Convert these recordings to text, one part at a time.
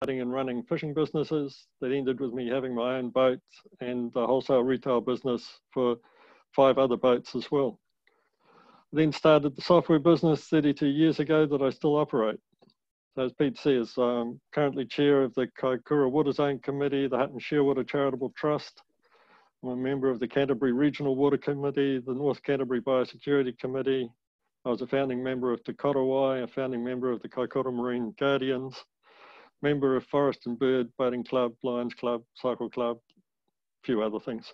and running fishing businesses that ended with me having my own boat and a wholesale retail business for 5 other boats as well. Then started the software business 32 years ago that I still operate. So as Pete says, I'm currently chair of the Kaikoura Water Zone Committee, the Hutton Shearwater Charitable Trust. I'm a member of the Canterbury Regional Water Committee, the North Canterbury Biosecurity Committee. I was a founding member of Te Korowai, a founding member of the Kaikoura Marine Guardians, member of Forest and Bird Boating Club, Lions Club, Cycle Club, a few other things.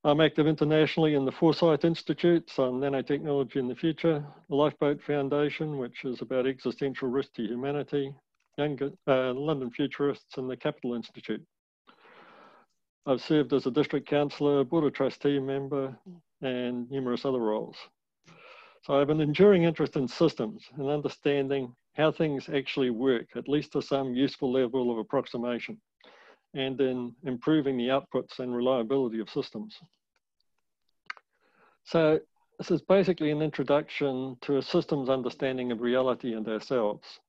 I'm active internationally in the Foresight Institute on nanotechnology in the future, the Lifeboat Foundation, which is about existential risk to humanity, London Futurists, and the Capital Institute. I've served as a district councillor, board of trustee member, and numerous other roles. So I have an enduring interest in systems and understanding how things actually work, at least to some useful level of approximation, and in improving the outputs and reliability of systems. So this is basically an introduction to a systems understanding of reality and ourselves,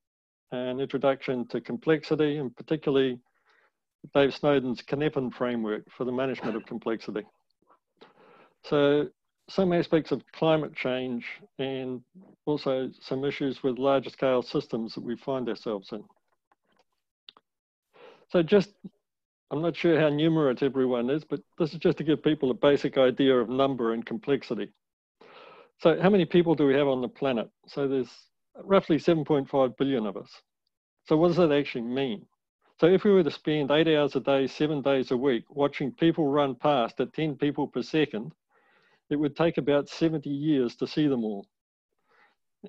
an introduction to complexity, and particularly Dave Snowden's Kinetic Framework for the management of complexity. So some aspects of climate change and also some issues with larger scale systems that we find ourselves in. So just, I'm not sure how numerate everyone is, but this is just to give people a basic idea of number and complexity. So how many people do we have on the planet? So there's roughly 7.5 billion of us. So what does that actually mean? So if we were to spend 8 hours a day, 7 days a week, watching people run past at 10 people per second, it would take about 70 years to see them all.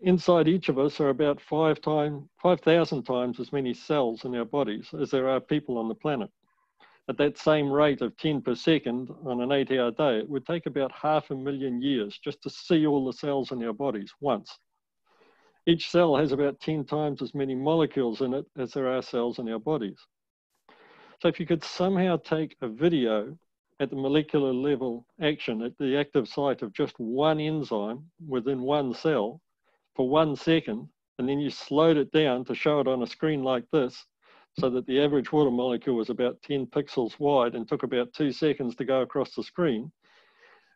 Inside each of us are about 5,000 times as many cells in our bodies as there are people on the planet. At that same rate of 10 per second on an 8-hour day, it would take about 500,000 years just to see all the cells in our bodies once. Each cell has about 10 times as many molecules in it as there are cells in our bodies. So if you could somehow take a video at the molecular level action at the active site of just one enzyme within one cell for 1 second, and then you slowed it down to show it on a screen like this, so that the average water molecule was about 10 pixels wide and took about 2 seconds to go across the screen,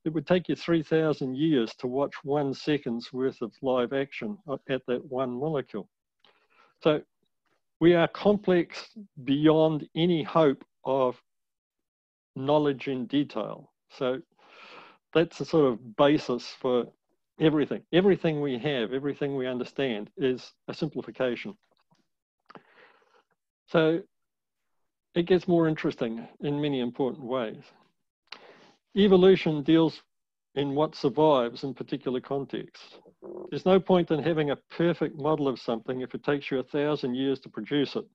it would take you 3,000 years to watch 1 second's worth of live action at that one molecule. So we are complex beyond any hope of knowledge in detail. So that's the sort of basis for everything. Everything we have, everything we understand is a simplification. So it gets more interesting in many important ways. Evolution deals in what survives in particular contexts. There's no point in having a perfect model of something if it takes you 1,000 years to produce it,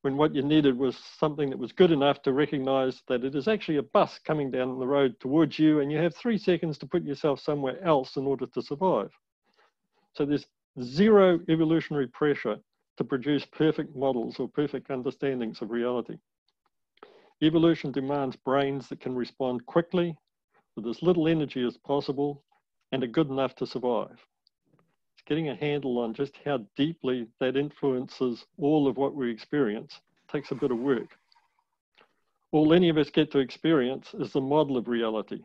when what you needed was something that was good enough to recognize that it is actually a bus coming down the road towards you, and you have 3 seconds to put yourself somewhere else in order to survive. So there's zero evolutionary pressure to produce perfect models or perfect understandings of reality. Evolution demands brains that can respond quickly with as little energy as possible and are good enough to survive. It's getting a handle on just how deeply that influences all of what we experience takes a bit of work. All any of us get to experience is the model of reality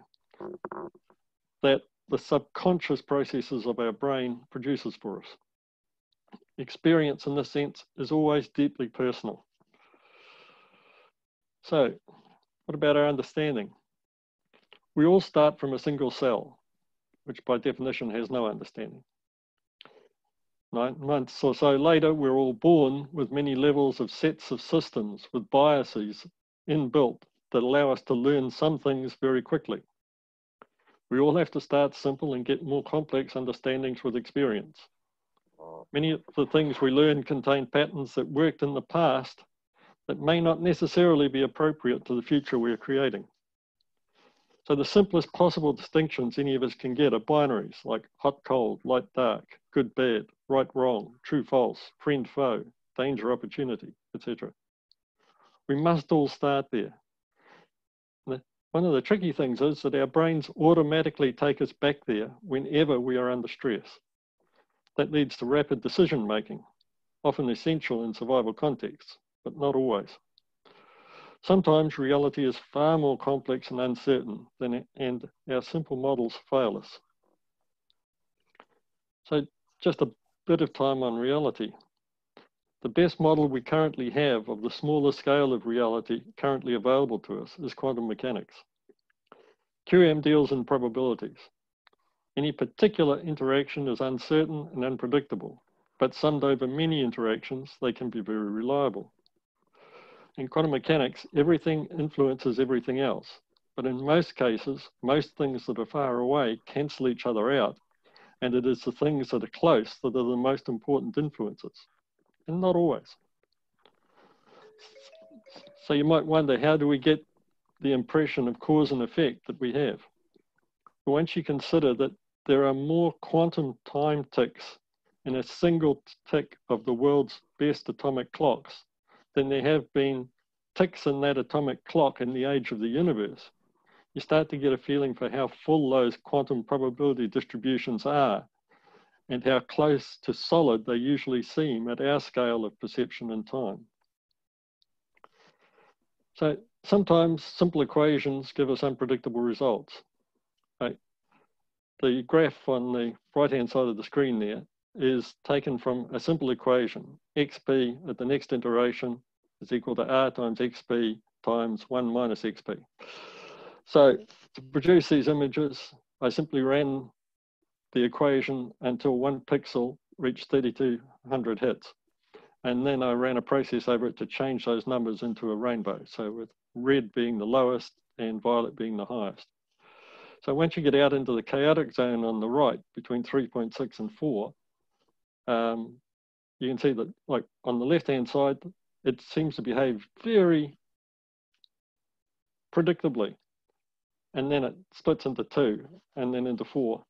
that the subconscious processes of our brain produces for us. Experience in this sense is always deeply personal. So, what about our understanding? We all start from a single cell, which by definition has no understanding. 9 months or so later, we're all born with many levels of sets of systems with biases inbuilt that allow us to learn some things very quickly. We all have to start simple and get more complex understandings with experience. Many of the things we learn contain patterns that worked in the past that may not necessarily be appropriate to the future we're creating. So the simplest possible distinctions any of us can get are binaries like hot, cold, light, dark, good, bad, right, wrong, true, false, friend, foe, danger, opportunity, etc. We must all start there. One of the tricky things is that our brains automatically take us back there whenever we are under stress. That leads to rapid decision making, often essential in survival contexts, but not always. Sometimes reality is far more complex and uncertain and our simple models fail us. So just a bit of time on reality. The best model we currently have of the smallest scale of reality currently available to us is quantum mechanics. QM deals in probabilities. Any particular interaction is uncertain and unpredictable, but summed over many interactions, they can be very reliable. In quantum mechanics, everything influences everything else, but in most cases, most things that are far away cancel each other out, and it is the things that are close that are the most important influences, and not always. So you might wonder, how do we get the impression of cause and effect that we have? Well, once you consider that there are more quantum time ticks in a single tick of the world's best atomic clocks than there have been ticks in that atomic clock in the age of the universe, you start to get a feeling for how full those quantum probability distributions are and how close to solid they usually seem at our scale of perception and time. So sometimes simple equations give us unpredictable results. Right? The graph on the right-hand side of the screen there is taken from a simple equation. XP at the next iteration is equal to R times XP times 1 minus XP. So to produce these images, I simply ran the equation until 1 pixel reached 3200 hits. And then I ran a process over it to change those numbers into a rainbow. So with red being the lowest and violet being the highest. So once you get out into the chaotic zone on the right, between 3.6 and 4, you can see that, like on the left-hand side, it seems to behave very predictably. And then it splits into 2 and then into 4.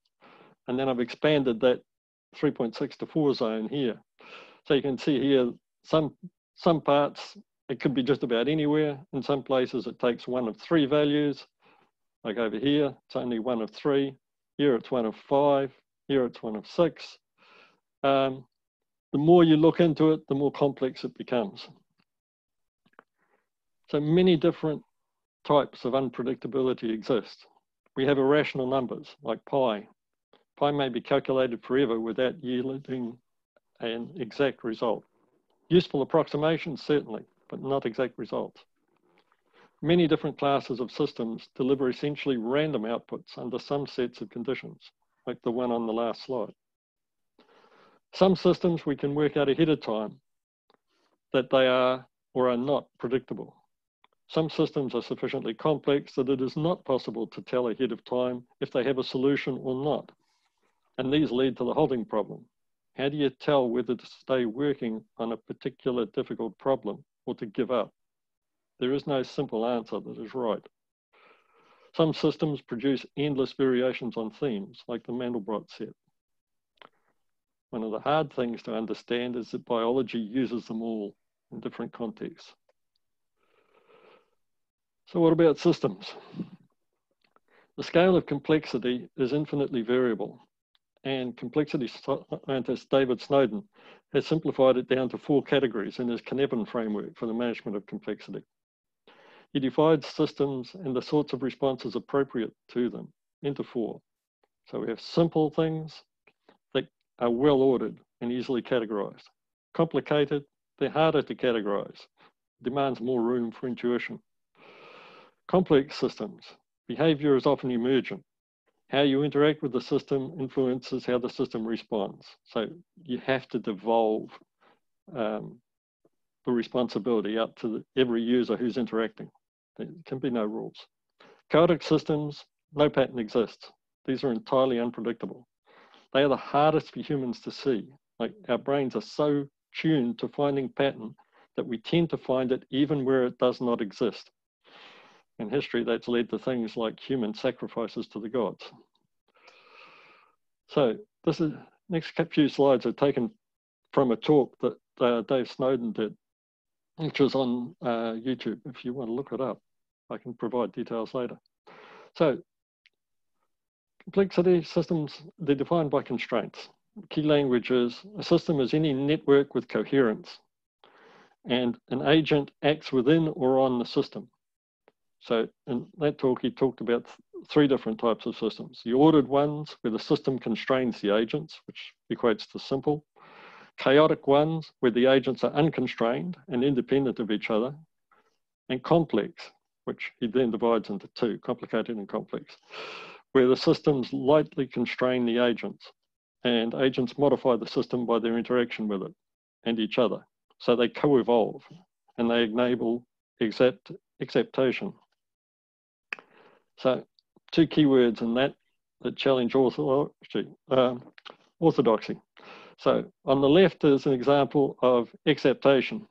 And then I've expanded that 3.6 to 4 zone here. So you can see here, some parts, it could be just about anywhere. In some places, it takes 1 of 3 values. Like over here, it's only 1 of 3. Here, it's 1 of 5. Here, it's 1 of 6. The more you look into it, the more complex it becomes. So many different types of unpredictability exist. We have irrational numbers like pi. Pi may be calculated forever without yielding an exact result. Useful approximations, certainly, but not exact results. Many different classes of systems deliver essentially random outputs under some sets of conditions, like the one on the last slide. Some systems we can work out ahead of time that they are or are not predictable. Some systems are sufficiently complex that it is not possible to tell ahead of time if they have a solution or not. And these lead to the halting problem. How do you tell whether to stay working on a particular difficult problem or to give up? There is no simple answer that is right. Some systems produce endless variations on themes, like the Mandelbrot set. One of the hard things to understand is that biology uses them all in different contexts. So what about systems? The scale of complexity is infinitely variable, and complexity scientist David Snowden has simplified it down to 4 categories in his Kinetic Framework for the management of complexity. He divides systems and the sorts of responses appropriate to them into 4. So we have simple things that are well ordered and easily categorized. Complicated, they're harder to categorize, demands more room for intuition. Complex systems, behavior is often emergent. How you interact with the system influences how the system responds. So you have to devolve the responsibility out to every user who's interacting. There can be no rules. Chaotic systems, no pattern exists. These are entirely unpredictable. They are the hardest for humans to see. Like, our brains are so tuned to finding pattern that we tend to find it even where it does not exist. In history, that's led to things like human sacrifices to the gods. So this is, next few slides are taken from a talk that Dave Snowden did, which is on YouTube. If you want to look it up, I can provide details later. So complexity systems, they're defined by constraints. Key language is, a system is any network with coherence. and an agent acts within or on the system. So in that talk, he talked about three different types of systems. The ordered ones, where the system constrains the agents, which equates to simple. Chaotic ones, where the agents are unconstrained and independent of each other. And complex, which he then divides into two, complicated and complex, where the systems lightly constrain the agents, and agents modify the system by their interaction with it and each other. So they co-evolve, and they enable acceptation. So two keywords in that challenge orthodoxy. So on the left is an example of acceptation.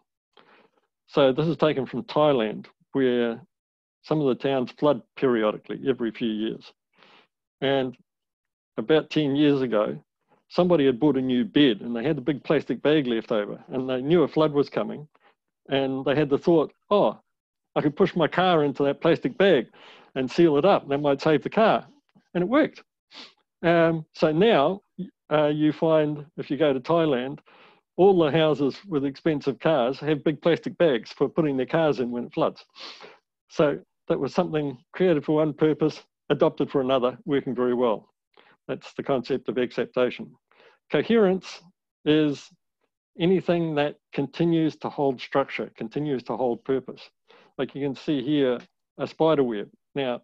So this is taken from Thailand, where some of the towns flood periodically every few years. And about 10 years ago, somebody had bought a new bed and they had a big plastic bag left over, and they knew a flood was coming. And they had the thought, oh, I could push my car into that plastic bag and seal it up. That might save the car. And it worked. So now you find, if you go to Thailand, all the houses with expensive cars have big plastic bags for putting their cars in when it floods. So that was something created for one purpose, adopted for another, working very well. That's the concept of acceptation. Coherence is anything that continues to hold structure, continues to hold purpose. Like you can see here, a spider web. Now,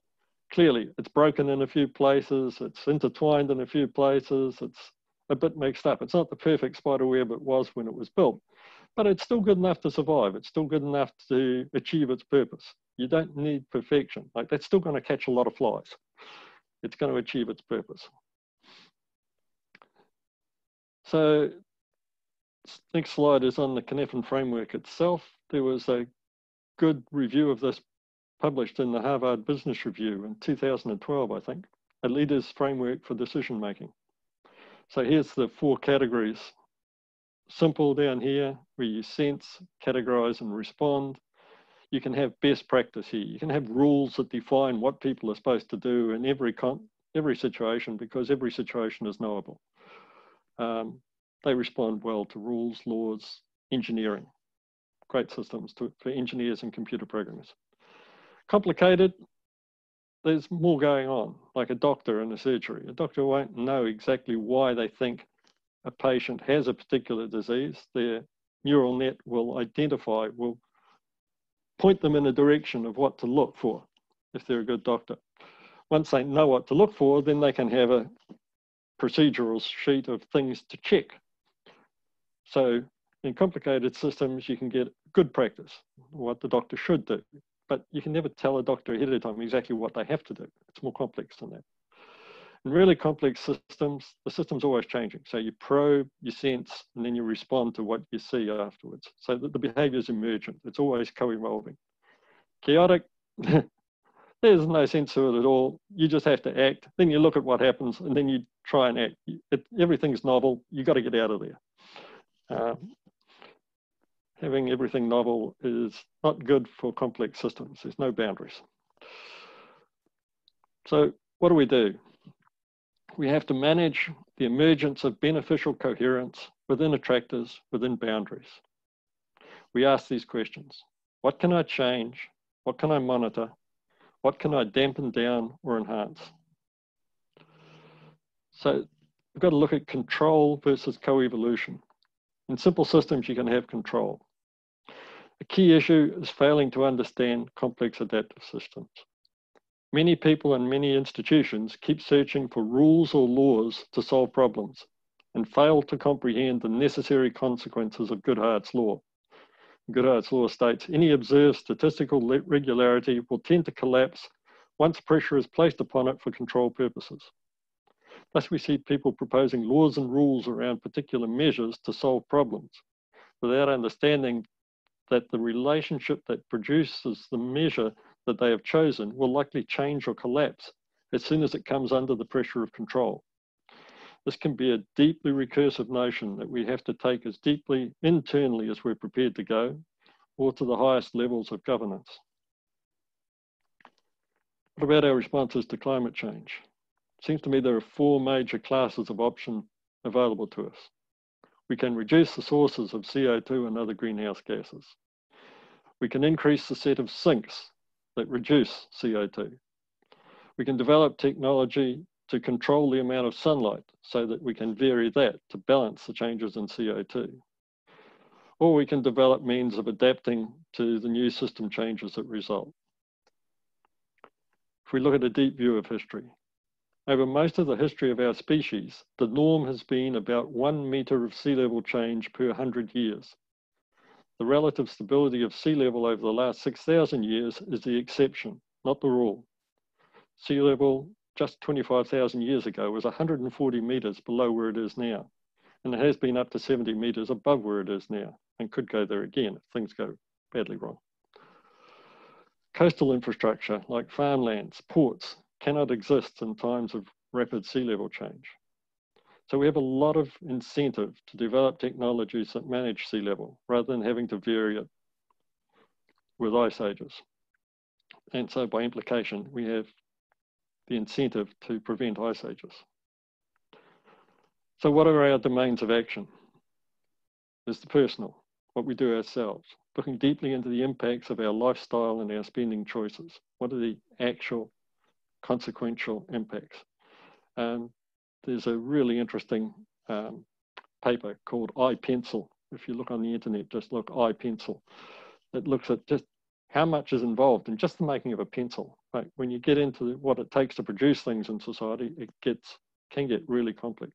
clearly, it's broken in a few places, it's intertwined in a few places, it's a bit mixed up. It's not the perfect spider web it was when it was built, but it's still good enough to survive. It's still good enough to achieve its purpose. You don't need perfection. Like, that's still going to catch a lot of flies. It's going to achieve its purpose. So next slide is on the Kinetic Framework itself. There was a good review of this published in the Harvard Business Review in 2012, I think, a leader's framework for decision making. So here's the four categories. Simple down here, where you sense, categorize, and respond. You can have best practice here. You can have rules that define what people are supposed to do in every situation, because every situation is knowable. They respond well to rules, laws, engineering. Great systems for engineers and computer programmers. Complicated, there's more going on, like a doctor in a surgery. A doctor won't know exactly why they think a patient has a particular disease. Their neural net will point them in a direction of what to look for if they're a good doctor. Once they know what to look for, then they can have a procedural sheet of things to check. So in complicated systems, you can get good practice, what the doctor should do, but you can never tell a doctor ahead of time exactly what they have to do. It's more complex than that. In really complex systems, the system's always changing. So you probe, you sense, and then you respond to what you see afterwards. So the behavior is emergent. It's always co-evolving. Chaotic, there's no sense to it at all. You just have to act. Then you look at what happens, and then you try and act. Everything's novel. You got to get out of there. Having everything novel is not good for complex systems. There's no boundaries. So what do? We have to manage the emergence of beneficial coherence within attractors, within boundaries. We ask these questions. What can I change? What can I monitor? What can I dampen down or enhance? So we've got to look at control versus co-evolution. In simple systems, you can have control. A key issue is failing to understand complex adaptive systems. Many people and many institutions keep searching for rules or laws to solve problems and fail to comprehend the necessary consequences of Goodhart's law. Goodhart's law states any observed statistical regularity will tend to collapse once pressure is placed upon it for control purposes. Thus, we see people proposing laws and rules around particular measures to solve problems without understanding that the relationship that produces the measure that they have chosen will likely change or collapse as soon as it comes under the pressure of control. This can be a deeply recursive notion that we have to take as deeply internally as we're prepared to go, or to the highest levels of governance. What about our responses to climate change? It seems to me there are four major classes of option available to us. We can reduce the sources of CO2 and other greenhouse gases. We can increase the set of sinks that reduce CO2. We can develop technology to control the amount of sunlight so that we can vary that to balance the changes in CO2. Or we can develop means of adapting to the new system changes that result. If we look at a deep view of history, over most of the history of our species, the norm has been about 1 meter of sea level change per 100 years. The relative stability of sea level over the last 6,000 years is the exception, not the rule. Sea level just 25,000 years ago was 140 meters below where it is now, and it has been up to 70 meters above where it is now, and could go there again if things go badly wrong. Coastal infrastructure like farmlands, ports, cannot exist in times of rapid sea level change. So we have a lot of incentive to develop technologies that manage sea level rather than having to vary it with ice ages. And so by implication, we have the incentive to prevent ice ages. So what are our domains of action? There's the personal, what we do ourselves, looking deeply into the impacts of our lifestyle and our spending choices. What are the actual consequential impacts? There's a really interesting paper called iPencil. If you look on the internet, just look iPencil. It looks at just how much is involved in just the making of a pencil. Right? When you get into what it takes to produce things in society, it can get really complex.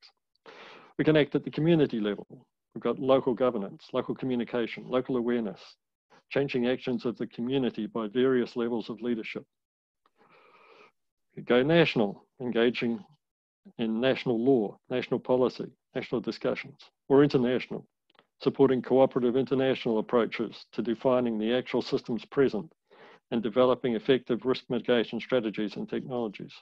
We can act at the community level. We've got local governance, local communication, local awareness, changing actions of the community by various levels of leadership. We go national, engaging in national law, national policy, national discussions, or international, supporting cooperative international approaches to defining the actual systems present and developing effective risk mitigation strategies and technologies.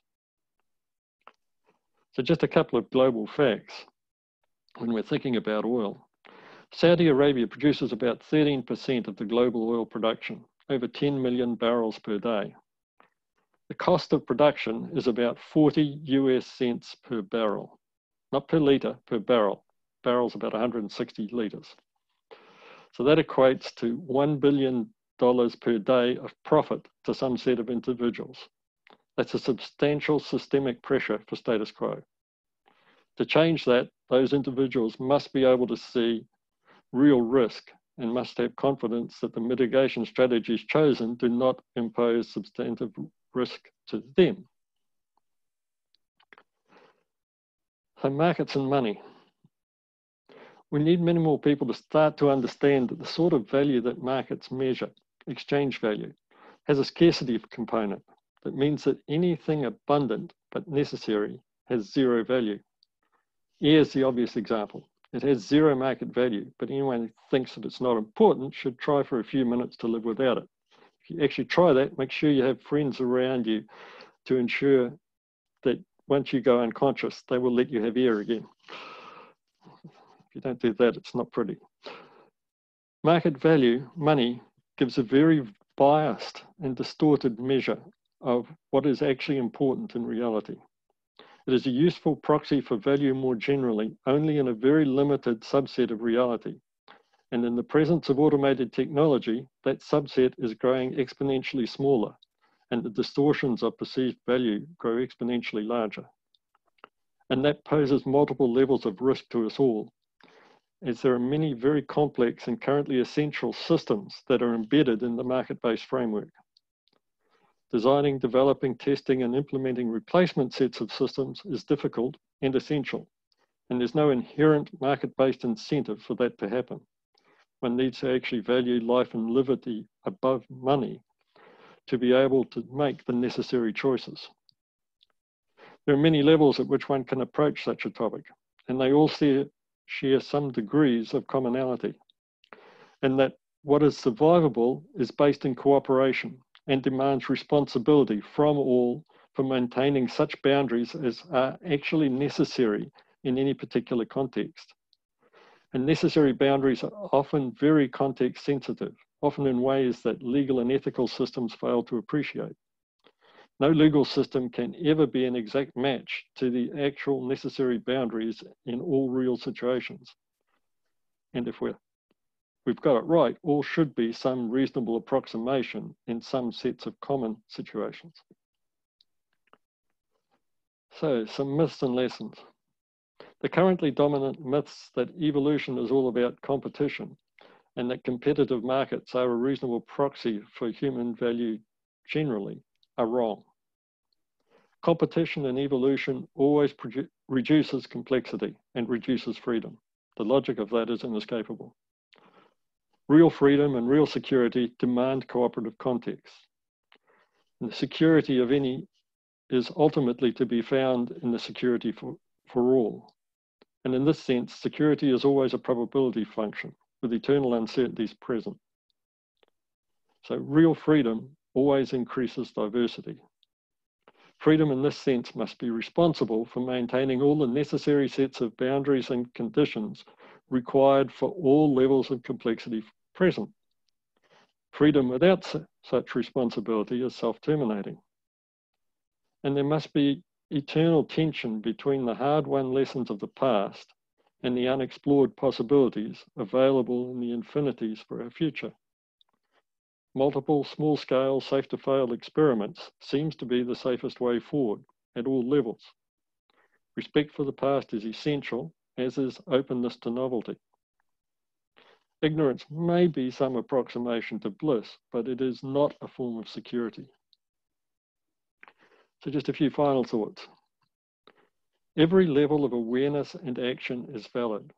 So just a couple of global facts when we're thinking about oil. Saudi Arabia produces about 13% of the global oil production, over 10 million barrels per day. The cost of production is about 40 US cents per barrel, not per litre, per barrel. Barrel's about 160 litres. So that equates to $1 billion per day of profit to some set of individuals. That's a substantial systemic pressure for status quo. To change that, those individuals must be able to see real risk and must have confidence that the mitigation strategies chosen do not impose substantive risk to them. So markets and money. We need many more people to start to understand that the sort of value that markets measure, exchange value, has a scarcity component. That means that anything abundant but necessary has zero value. Air is the obvious example. It has zero market value, but anyone who thinks that it's not important should try for a few minutes to live without it. If you actually try that, make sure you have friends around you to ensure that once you go unconscious, they will let you have air again. If you don't do that, it's not pretty. Market value, money, gives a very biased and distorted measure of what is actually important in reality. It is a useful proxy for value more generally, only in a very limited subset of reality. And in the presence of automated technology, that subset is growing exponentially smaller, and the distortions of perceived value grow exponentially larger. And that poses multiple levels of risk to us all, as there are many very complex and currently essential systems that are embedded in the market-based framework. Designing, developing, testing, and implementing replacement sets of systems is difficult and essential, and there's no inherent market-based incentive for that to happen. One needs to actually value life and liberty above money to be able to make the necessary choices. There are many levels at which one can approach such a topic, and they all share some degrees of commonality, and that what is survivable is based in cooperation and demands responsibility from all for maintaining such boundaries as are actually necessary in any particular context. And necessary boundaries are often very context sensitive, often in ways that legal and ethical systems fail to appreciate. No legal system can ever be an exact match to the actual necessary boundaries in all real situations. And if we've got it right, all should be some reasonable approximation in some sets of common situations. So, some myths and lessons. The currently dominant myths that evolution is all about competition and that competitive markets are a reasonable proxy for human value generally are wrong. Competition in evolution always reduces complexity and reduces freedom. The logic of that is inescapable. Real freedom and real security demand cooperative contexts. And the security of any is ultimately to be found in the security for all. And in this sense, security is always a probability function with eternal uncertainties present. So real freedom always increases diversity. Freedom in this sense must be responsible for maintaining all the necessary sets of boundaries and conditions required for all levels of complexity present. Freedom without such responsibility is self-terminating. And there must be eternal tension between the hard-won lessons of the past and the unexplored possibilities available in the infinities for our future. Multiple small-scale, safe-to-fail experiments seems to be the safest way forward at all levels. Respect for the past is essential, as is openness to novelty. Ignorance may be some approximation to bliss, but it is not a form of security. So just a few final thoughts. Every level of awareness and action is valid,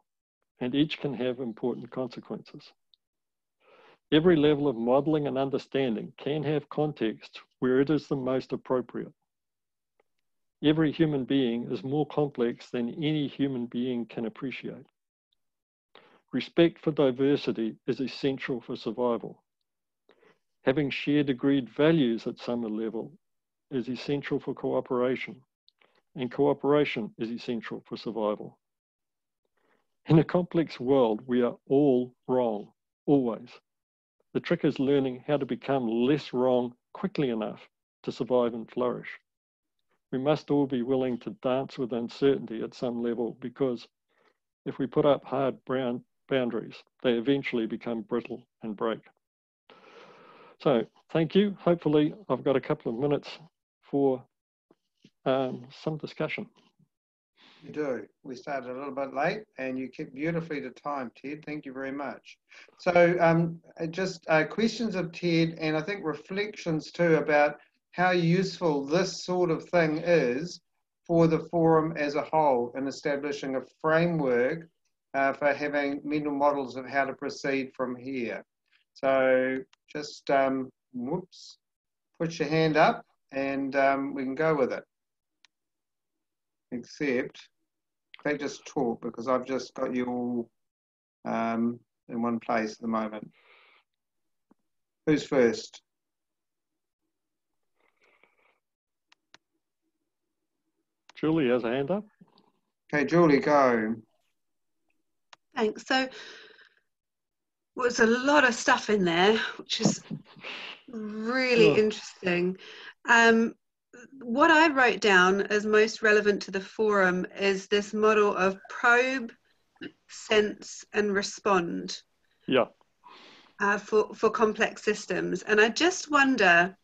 and each can have important consequences. Every level of modeling and understanding can have context where it is the most appropriate. Every human being is more complex than any human being can appreciate. Respect for diversity is essential for survival. Having shared agreed values at some level is essential for cooperation, and cooperation is essential for survival. In a complex world, we are all wrong, always. The trick is learning how to become less wrong quickly enough to survive and flourish. We must all be willing to dance with uncertainty at some level, because if we put up hard boundaries, they eventually become brittle and break. So thank you. Hopefully I've got a couple of minutes for some discussion. You do. We started a little bit late and you kept beautifully to time, Ted. Thank you very much. So just questions of Ted, and I think reflections too about how useful this sort of thing is for the forum as a whole in establishing a framework for having mental models of how to proceed from here. So just, whoops, put your hand up and we can go with it. Except, they just talk because I've just got you all in one place at the moment. Who's first? Julie has a hand up. Okay, Julie, go. Thanks. So there's a lot of stuff in there, which is really interesting. What I wrote down as most relevant to the forum is this model of probe, sense, and respond. Yeah. For complex systems. And I just wonder,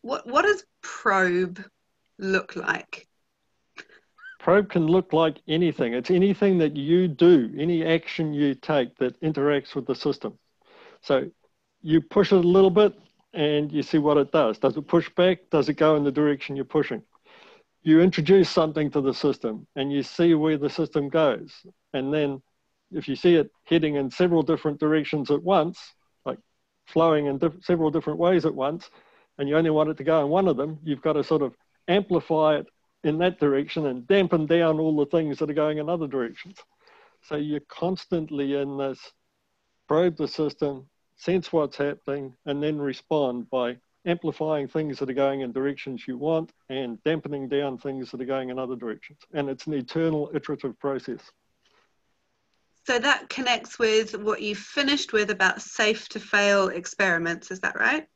what does probe look like? Probe can look like anything. It's anything that you do, any action you take that interacts with the system. So you push it a little bit and you see what it does. Does it push back? Does it go in the direction you're pushing? You introduce something to the system and you see where the system goes. And then if you see it heading in several different directions at once, like flowing in several different ways at once, and you only want it to go in one of them, you've got to sort of amplify it in that direction and dampen down all the things that are going in other directions. So you're constantly in this probe the system, sense what's happening, and then respond by amplifying things that are going in directions you want and dampening down things that are going in other directions. And it's an eternal iterative process. So that connects with what you finished with about safe to fail experiments, is that right?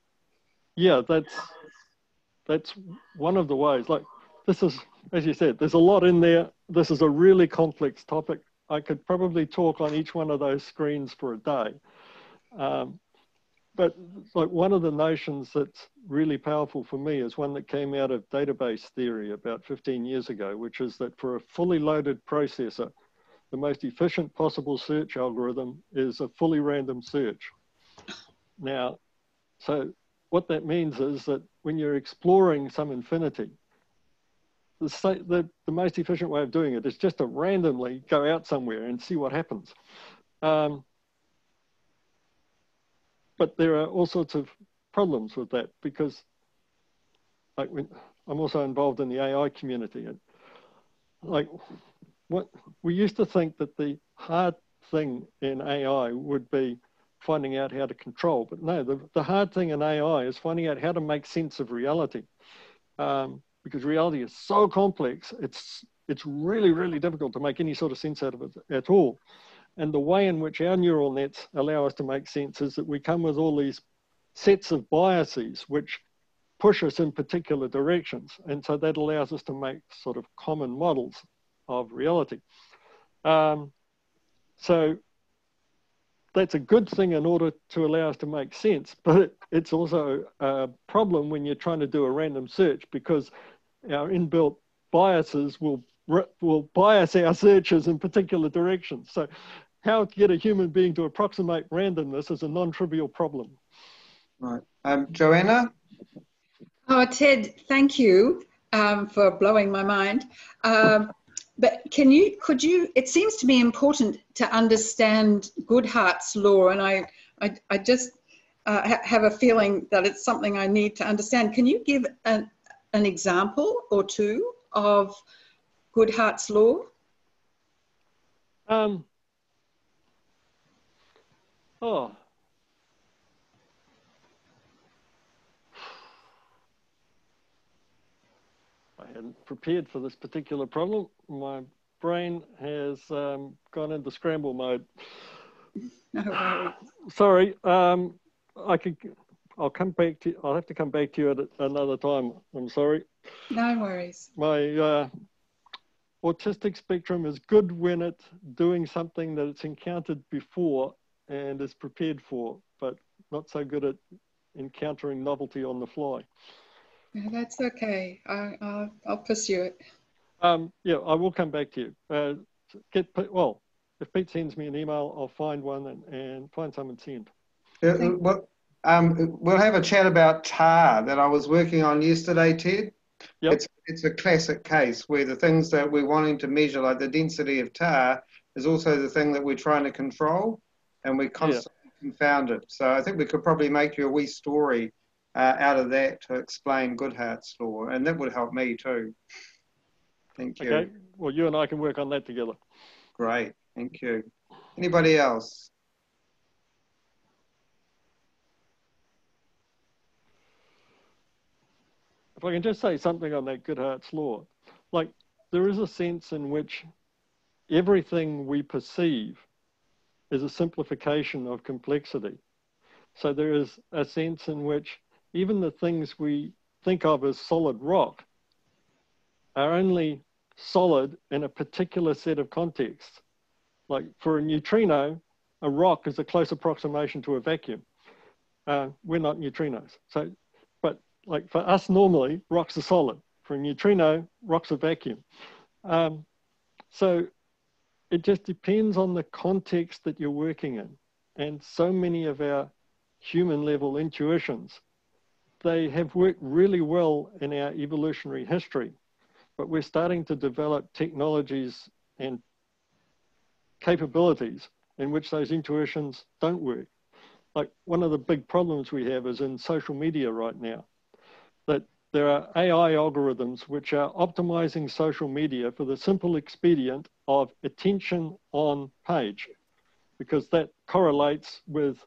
Yeah, that's one of the ways. Like, this is, as you said, there's a lot in there. This is a really complex topic. I could probably talk on each one of those screens for a day. But like one of the notions that's really powerful for me is one that came out of database theory about 15 years ago, which is that for a fully loaded processor, the most efficient possible search algorithm is a fully random search. Now, so what that means is that when you're exploring some infinity, the most efficient way of doing it is just to randomly go out somewhere and see what happens. But there are all sorts of problems with that because like I'm also involved in the AI community, and like what we used to think that the hard thing in AI would be finding out how to control, but no, the hard thing in AI is finding out how to make sense of reality, because reality is so complex. It's really, really difficult to make any sort of sense out of it at all. And the way in which our neural nets allow us to make sense is that we come with all these sets of biases which push us in particular directions. And so that allows us to make sort of common models of reality. So that's a good thing in order to allow us to make sense, but it's also a problem when you're trying to do a random search because our inbuilt biases will bias our searches in particular directions. So how to get a human being to approximate randomness is a non-trivial problem. Right. Joanna? Oh, Ted, thank you for blowing my mind. But could you, it seems to be important to understand Goodhart's law, and I just have a feeling that it's something I need to understand. Can you give an example or two of Goodhart's law? Oh. I hadn't prepared for this particular problem. My brain has gone into scramble mode. No worries. Sorry, I'll come back to. I'll have to come back to you at another time. I'm sorry. No worries. My autistic spectrum is good when it's doing something that it's encountered before and is prepared for, but not so good at encountering novelty on the fly. No, that's okay. I'll pursue it. Yeah, I will come back to you. Well, if Pete sends me an email, I'll find one and find some and send. We'll have a chat about tar that I was working on yesterday, Ted. Yep. It's a classic case where the things that we're wanting to measure, like the density of tar, is also the thing that we're trying to control, and we constantly confound it. So I think we could probably make you a wee story out of that to explain Goodhart's law, and that would help me too. Thank you. Okay, well, you and I can work on that together. Great, thank you. Anybody else? If I can just say something on that Goodhart's law, like there is a sense in which everything we perceive is a simplification of complexity. So there is a sense in which even the things we think of as solid rock are only solid in a particular set of contexts. Like for a neutrino, a rock is a close approximation to a vacuum. We're not neutrinos. So, but like for us normally, rocks are solid. For a neutrino, rocks are vacuum. So it just depends on the context that you're working in. And so many of our human level intuitions, they have worked really well in our evolutionary history, but we're starting to develop technologies and capabilities in which those intuitions don't work. Like one of the big problems we have is in social media right now, that there are AI algorithms which are optimizing social media for the simple expedient of attention on page, because that correlates with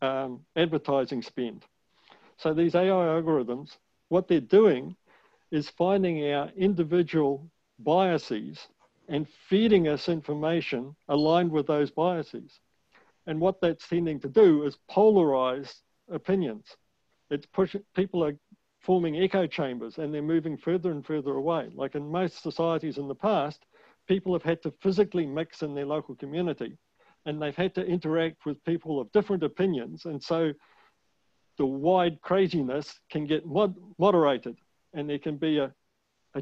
advertising spend. So these AI algorithms, what they're doing is finding our individual biases and feeding us information aligned with those biases. And what that's tending to do is polarize opinions. It's pushing, people are forming echo chambers and they're moving further and further away. Like in most societies in the past, people have had to physically mix in their local community, and they've had to interact with people of different opinions. And so the wide craziness can get moderated, and there can be a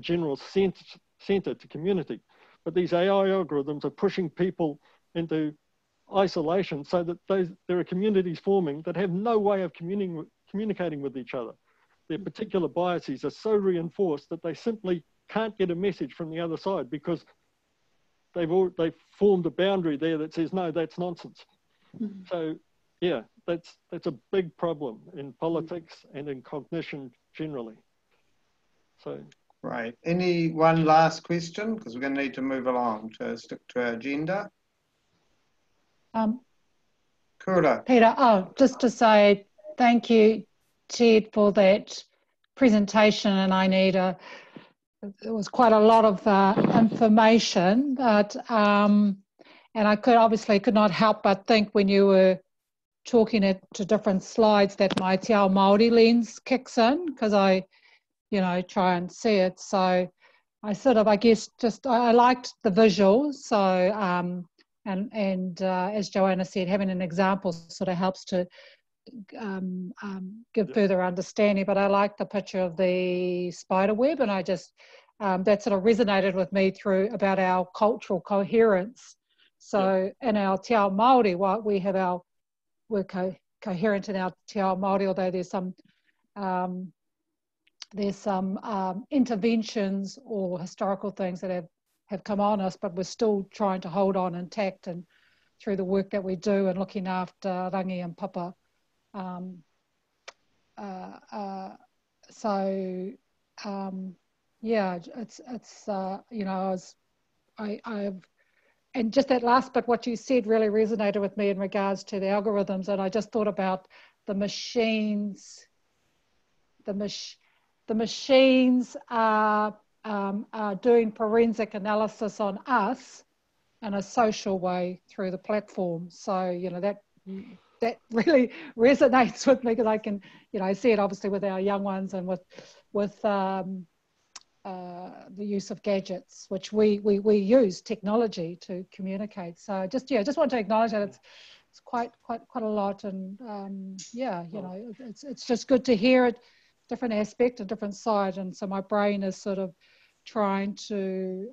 general center to community. But these AI algorithms are pushing people into isolation so that there are communities forming that have no way of communicating with each other. Their particular biases are so reinforced that they simply can't get a message from the other side because they've formed a boundary there that says, no, that's nonsense. Mm-hmm. So yeah, that's a big problem in politics and in cognition generally. So. Right. Any one last question? Because we're going to need to move along to stick to our agenda. Kura. Peter, just to say thank you, Ted, for that presentation, and it was quite a lot of information, but and I could not help but think when you were talking to different slides that my Te Ao Māori lens kicks in, because I try and see it. So I sort of, I guess, I liked the visuals. So and as Joanna said, having an example sort of helps to give further understanding. But I like the picture of the spider web, and I just that sort of resonated with me about our cultural coherence. So in our Te Ao Māori, we're coherent in our Te Ao Māori, although there's some interventions or historical things that have come on us, but we're still trying to hold on intact, and through the work that we do and looking after rangi and papa. Yeah, it's and just that last bit, what you said really resonated with me in regards to the algorithms, and I just thought about the machines. The machines are doing forensic analysis on us in a social way through the platform. So, that really resonates with me, because I can, see it obviously with our young ones and with the use of gadgets, which we use technology to communicate. So just want to acknowledge that it's quite a lot, and it's just good to hear it, different aspect, a different side, and so my brain is sort of trying to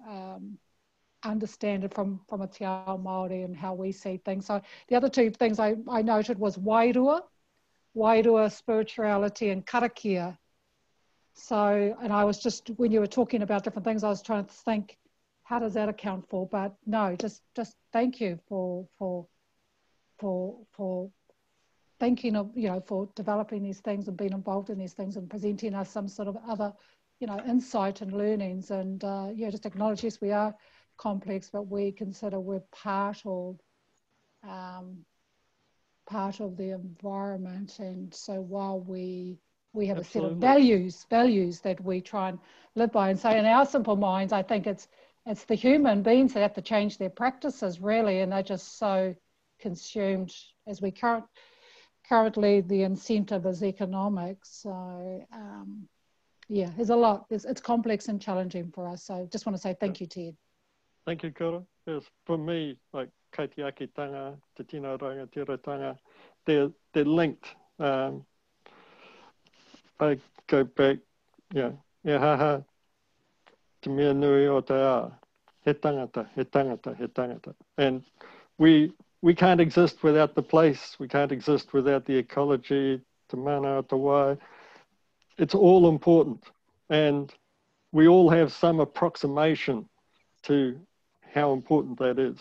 understand it from a Te Ao Māori and how we see things. So the other two things I noted was wairua spirituality, and karakia. So, and I was just, when you were talking about different things, I was trying to think, how does that account for? But no, just thank you for thinking of, for developing these things and being involved in these things and presenting us some sort of other, insight and learnings. And just acknowledge, yes, we are complex, but we consider we're part of the environment. And so while we have Absolutely. a set of values that we try and live by, and so in our simple minds, I think it's the human beings that have to change their practices, really, and they're just so consumed, as we currently the incentive is economics. So there's a lot. It's complex and challenging for us. So just want to say thank you, Ted. Thank you, Kura. Yes, for me, like kei te akitanga, te tino rangatiratanga, they're linked. I go back, e haha, te mea nui o te a, he tangata. And we can't exist without the place, we can't exist without the ecology, te mana, te wai. It's all important, and we all have some approximation to how important that is.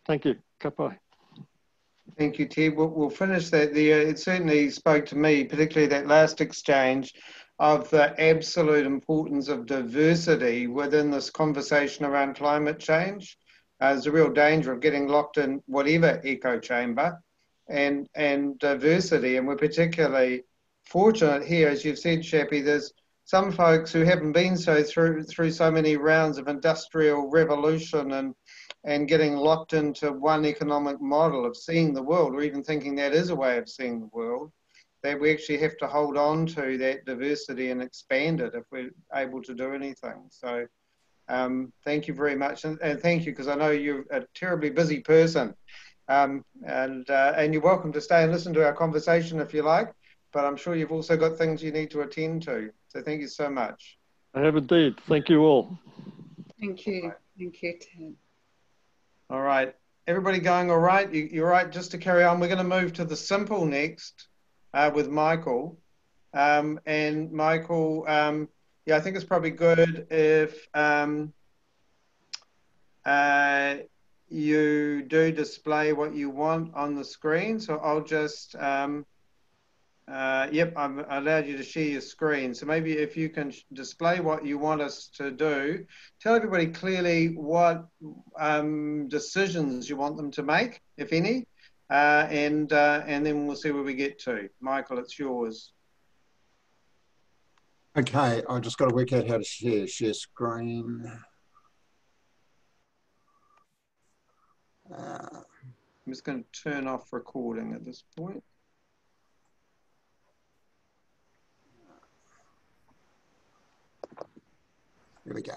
Thank you. Ka pai. Thank you, Ted. We'll finish that there. It certainly spoke to me, particularly that last exchange, of the absolute importance of diversity within this conversation around climate change. There's a real danger of getting locked in whatever echo chamber, and diversity. And we're particularly fortunate here, as you've said, Shappy, there's some folks who haven't been through so many rounds of industrial revolution and getting locked into one economic model of seeing the world, or even thinking that is a way of seeing the world, that we actually have to hold on to that diversity and expand it if we're able to do anything. So Thank you very much, and thank you, because I know you're a terribly busy person, and you're welcome to stay and listen to our conversation if you like, but I'm sure you've also got things you need to attend to. So thank you so much. I have indeed. Thank you all. Thank you. Thank you, Ted. All right. Everybody going all right? You're right. Just to carry on, we're going to move to the simple next with Michael. And Michael, yeah, I think it's probably good if you do display what you want on the screen. So I'll just, yep, I've allowed you to share your screen. So maybe if you can display what you want us to do, tell everybody clearly what decisions you want them to make, if any, and then we'll see where we get to. Michael, it's yours. Okay, I just got to work out how to share screen. I'm just going to turn off recording at this point. Here we go.